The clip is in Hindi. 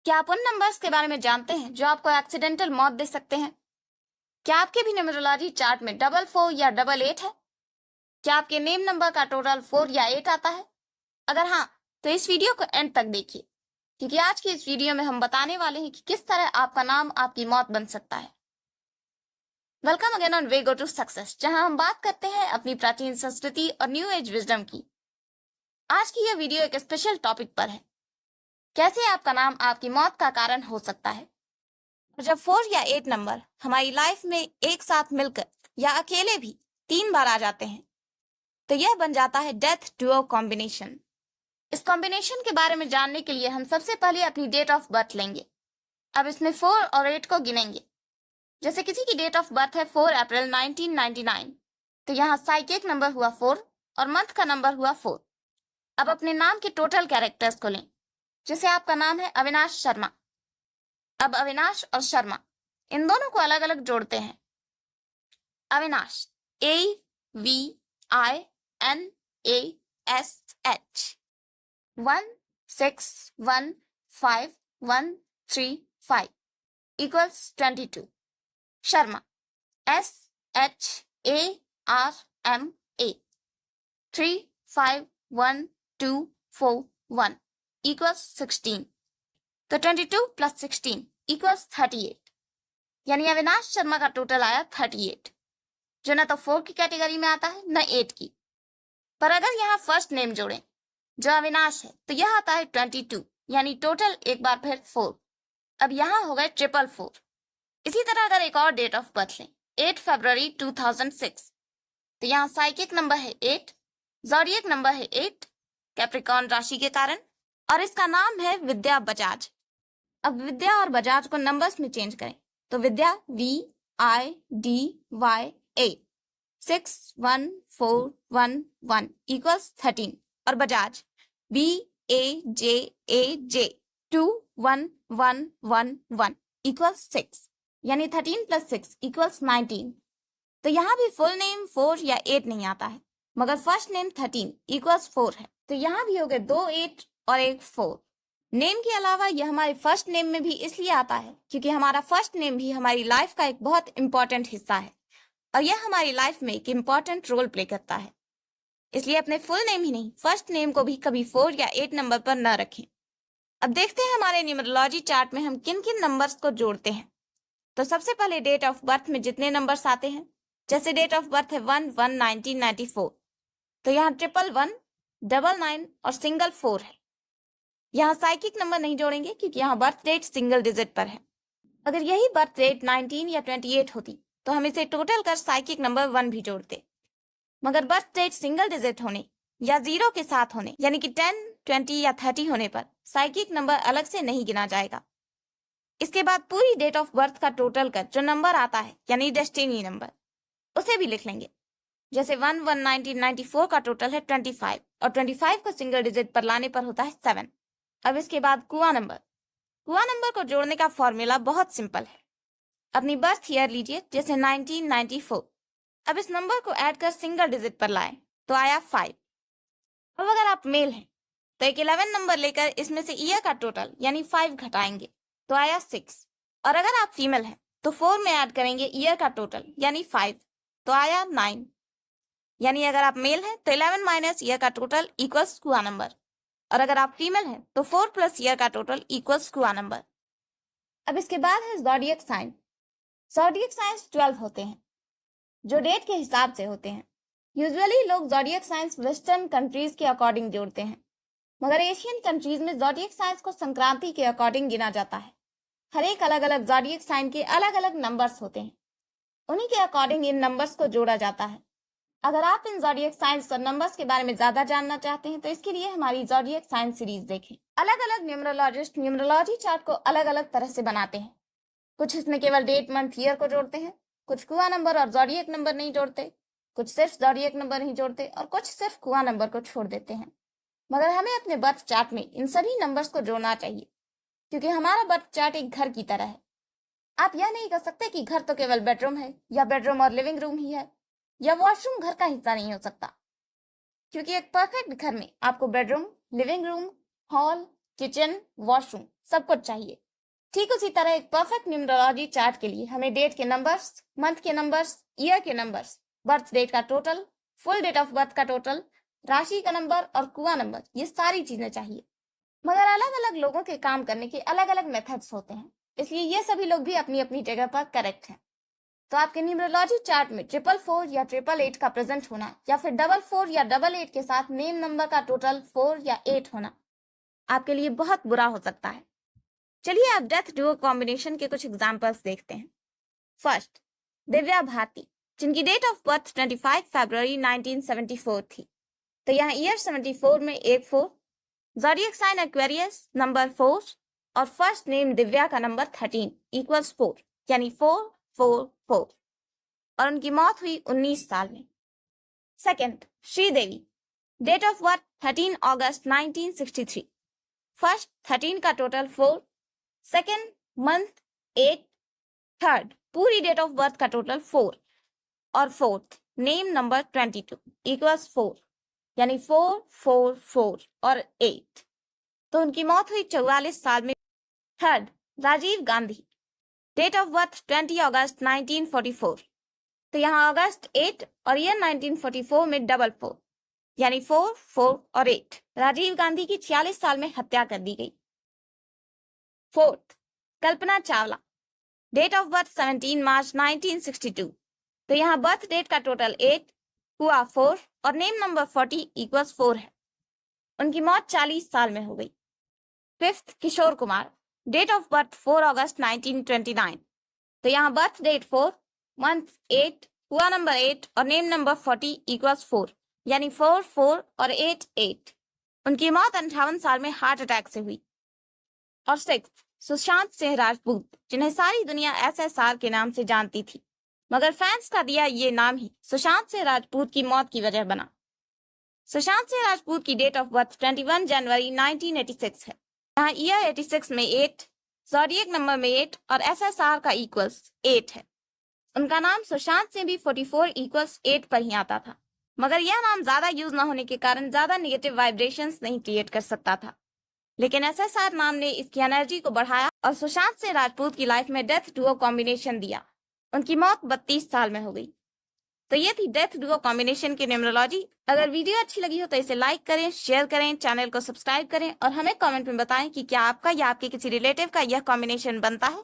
क्या आप उन नंबर्स के बारे में जानते हैं जो आपको एक्सीडेंटल मौत दे सकते हैं? क्या आपके भी न्यूमरोलॉजी चार्ट में 44 या 88 है? क्या आपके नेम नंबर का टोटल 4 या 8 आता है? अगर हाँ, तो इस वीडियो को एंड तक देखिए, क्योंकि आज की इस वीडियो में हम बताने वाले हैं कि किस तरह आपका नाम आपकी मौत बन सकता है। Welcome again on way go to success, जहां हम बात करते हैं अपनी प्राचीन संस्कृति और न्यू एज विजडम की। आज की यह वीडियो एक स्पेशल टॉपिक पर है, कैसे आपका नाम आपकी मौत का कारण हो सकता है। जब 4 या 8 नंबर हमारी लाइफ में एक साथ मिलकर या अकेले भी 3 बार आ जाते हैं, तो यह बन जाता है डेथ डुओ कॉम्बिनेशन। इस कॉम्बिनेशन के बारे में जानने के लिए हम सबसे पहले अपनी डेट ऑफ बर्थ लेंगे। अब इसमें 4 और 8 को गिनेंगे। जैसे किसी की डेट ऑफ बर्थ है 4 अप्रैल 1999, तो यहाँ साइकिक नंबर हुआ 4 और मंथ का नंबर हुआ 4। अब अपने नाम के टोटल कैरेक्टर्स को लें। जैसे आपका नाम है अविनाश शर्मा। अब अविनाश और शर्मा इन दोनों को अलग अलग जोड़ते हैं। Avinash AVINASH 1615135 equals 22। Sharma SHARMA 351241 equals 16। तो 22 + 16 equals 38, यानी अविनाश शर्मा का टोटल आया 38, जो न तो 4 की कैटेगरी में आता है न 8 की। पर अगर यहाँ फर्स्ट नेम जोड़ें जो अविनाश है, तो यह आता है 22, यानी टोटल एक बार फिर 4। अब यहाँ हो गए 444। इसी तरह अगर एक और डेट ऑफ बर्थ लें 8 फरवरी 2006, तो यहाँ साइकिक नंबर है 8, ज़ोडिएक नंबर है 8 कैप्रिकॉर्न राशि के कारण, और इसका नाम है विद्या बजाज। अब विद्या और बजाज को नंबर्स में चेंज करें तो विद्या VIDYA 61411 equals 13 और बजाज BAJAJ 21111 equals 6, यानी 13 + 6 equals 19। तो यहाँ भी फुल नेम 4 या 8 नहीं आता है, मगर फर्स्ट नेम 13 equals 4 है। तो यहाँ भी हो गए 2 8 और एक 4। नेम के अलावा यह हमारे फर्स्ट नेम में भी इसलिए आता है क्योंकि हमारा फर्स्ट नेम भी हमारी लाइफ का एक बहुत इंपॉर्टेंट हिस्सा है और यह हमारी लाइफ में एक इंपॉर्टेंट रोल प्ले करता है। इसलिए अपने फुल नेम ही नहीं, फर्स्ट नेम को भी कभी 4 या 8 नंबर पर न रखें। अब देखते हैं हमारे न्यूमरोलॉजी चार्ट में हम किन किन नंबर्स को जोड़ते हैं। तो सबसे पहले डेट ऑफ बर्थ में जितने नंबर्स आते हैं, जैसे डेट ऑफ बर्थ है 1/1/1994, तो यहाँ 111, 99 और सिंगल 4 है। यहाँ साइकिक नंबर नहीं जोड़ेंगे क्योंकि यहाँ बर्थ डेट सिंगल डिजिट पर है। अगर यही बर्थ डेट 19 या 28 होती तो हम इसे टोटल कर साइकिक नंबर 1 भी जोड़ते, मगर बर्थ डेट सिंगल डिजिट होने या 0 के साथ होने, यानी कि 10, 20 या 30 होने पर साइकिक नंबर अलग से नहीं गिना जाएगा। इसके बाद पूरी डेट ऑफ बर्थ का टोटल कर जो नंबर आता है, यानी डेस्टिनी नंबर, उसे भी लिख लेंगे। जैसे 1/1/1994 का टोटल है 25 और 25 को सिंगल डिजिट पर लाने पर होता है 7। अब इसके बाद कुआ नंबर को जोड़ने का फॉर्मूला बहुत सिंपल है। अपनी बर्थ ईयर लीजिए, जैसे 1994। अब इस नंबर को ऐड कर सिंगल डिजिट पर लाएं तो आया 5। अब अगर आप मेल हैं तो एक 11 नंबर लेकर इसमें से ईयर का टोटल यानी 5 घटाएंगे तो आया 6, और अगर आप फीमेल हैं तो 4 में ऐड करेंगे ईयर का टोटल यानी 5 तो आया 9, यानी अगर आप मेल हैं तो 11 माइनस ईयर का टोटल इक्वल्स कुआ नंबर, और अगर आप फीमेल हैं तो 4 + ईयर का टोटल इक्वल्स कुआ नंबर। अब इसके बाद है ज़ोडिएक साइन। ज़ोडिएक साइंस 12 होते हैं जो डेट के हिसाब से होते हैं। यूजुअली लोग ज़ोडिएक साइंस वेस्टर्न कंट्रीज के अकॉर्डिंग जोड़ते हैं, मगर एशियन कंट्रीज में ज़ोडिएक साइंस को संक्रांति के अकॉर्डिंग गिना जाता है। हर एक अलग अलग ज़ोडिएक साइन के अलग अलग नंबर्स होते हैं, उन्हीं के अकॉर्डिंग इन नंबर्स को जोड़ा जाता है। अगर आप इन ज़ोडिएक साइंस और नंबर्स के बारे में ज्यादा जानना चाहते हैं तो इसके लिए हमारी ज़ोडिएक साइंस सीरीज देखें। अलग अलग न्यूमरोलॉजिस्ट न्यूमरोलॉजी चार्ट को अलग अलग तरह से बनाते हैं। कुछ इसमें केवल डेट मंथ ईयर को जोड़ते हैं, कुछ कुआ नंबर और ज़ोडिएक नंबर नहीं जोड़ते, कुछ सिर्फ ज़ोडिएक नंबर नहीं जोड़ते और कुछ सिर्फ कुआ नंबर को छोड़ देते हैं। मगर हमें अपने बर्थ चार्ट में इन सभी नंबर्स को जोड़ना चाहिए, क्योंकि हमारा बर्थ चार्ट एक घर की तरह है। आप यह नहीं कह सकते कि घर तो केवल बेडरूम है या बेडरूम और लिविंग रूम ही है, या वॉशरूम घर का हिस्सा नहीं हो सकता, क्योंकि एक परफेक्ट घर में आपको bedroom, living room, hall, kitchen, washroom सब कुछ चाहिए। ठीक उसी तरह एक परफेक्ट न्यूमरोलॉजी चार्ट के लिए हमें डेट के नंबर्स, मंथ के नंबर्स, ईयर के नंबर्स, बर्थ डेट का total, full date of birth का टोटल, राशि का नंबर और कुआं नंबर, ये सारी चीजें चाहिए। मगर अलग अलग लोगों के काम करने के अलग अलग मेथड्स होते हैं, इसलिए ये सभी लोग भी अपनी अपनी जगह पर करेक्ट हैं। तो आपके न्यूमरोलॉजी चार्ट में 444 या 888 का प्रेजेंट होना या फिर 44 या 88 के साथ नेम नंबर का टोटल 4 या 8 होना आपके लिए बहुत बुरा हो सकता है। चलिए आप डेथ डुओ कॉम्बिनेशन के कुछ एग्जांपल्स देखते हैं। फर्स्ट, दिव्या भारती, जिनकी डेट ऑफ बर्थ 25 फरवरी 1974 थी। तो यहाँ ईयर 74 में 84, ज़ोडिएक साइन एक्वेरियस, नंबर 4 और फर्स्ट नेम दिव्या का नंबर 13 इक्वल्स 4, यानी 444, और उनकी मौत हुई 19 साल में। Second, Sridevi, date of birth 13 अगस्त 1963, फर्स्ट 13 का टोटल 4, सेकेंड मंथ 8, थर्ड पूरी डेट ऑफ बर्थ का टोटल 4 और फोर्थ नेम नंबर 22 इक्वल्स 4, यानी 444 और 8। तो उनकी मौत हुई 44 साल में। Third, Rajiv Gandhi, date of birth 20 अगस्त 1944। तो यहाँ अगस्त 8 और ईयर 1944 में 44, यानी 4, 4 और 8। राजीव गांधी की 46 साल में हत्या कर दी गई। Fourth, Kalpana Chawla, date of birth 17 मार्च 1962। तो यहाँ बर्थ डेट का टोटल 8, हुआ 4 और नेम नंबर 40 इक्वल्स 4 है। उनकी मौत 40 साल में हो गई। Fifth, Kishore Kumar, date of birth 4 अगस्त 1929। तो यहाँ बर्थ डेट 4, मंथ 8, हुआ नंबर 8 और नेम नंबर 40 इक्वल्स 4, यानी 4, 4 और 8, 8। उनकी मौत 58 साल में हार्ट अटैक से हुई। और सिक्स्थ, सुशांत सिंह राजपूत, जिन्हें सारी दुनिया SSR के नाम से जानती थी, मगर फैंस का दिया ये नाम ही सुशांत सिंह राजपूत की मौत की वजह बना। सुशांत सिंह राजपूत की डेट ऑफ बर्थ 21 जनवरी 1986 है। यहाँ ईयर 86 में 8, ज़ोडिएक नंबर में 8 और SSR का इक्वल्स 8 है। उनका नाम सुशांत सिंह भी 44 इक्वल्स 8 पर ही आता था, मगर यह नाम ज्यादा यूज न होने के कारण ज्यादा नेगेटिव वाइब्रेशंस नहीं क्रिएट कर सकता था। लेकिन SSR नाम ने इसकी एनर्जी को बढ़ाया और सुशांत सिंह राजपूत की लाइफ में डेथ डुओ कॉम्बिनेशन दिया। उनकी मौत 32 साल में हो गई। तो ये थी डेथ डुओ कॉम्बिनेशन की न्यूमरोलॉजी। अगर वीडियो अच्छी लगी हो तो इसे लाइक करें, शेयर करें, चैनल को सब्सक्राइब करें और हमें कमेंट में बताएं कि क्या आपका या आपके किसी रिलेटिव का यह कॉम्बिनेशन बनता है।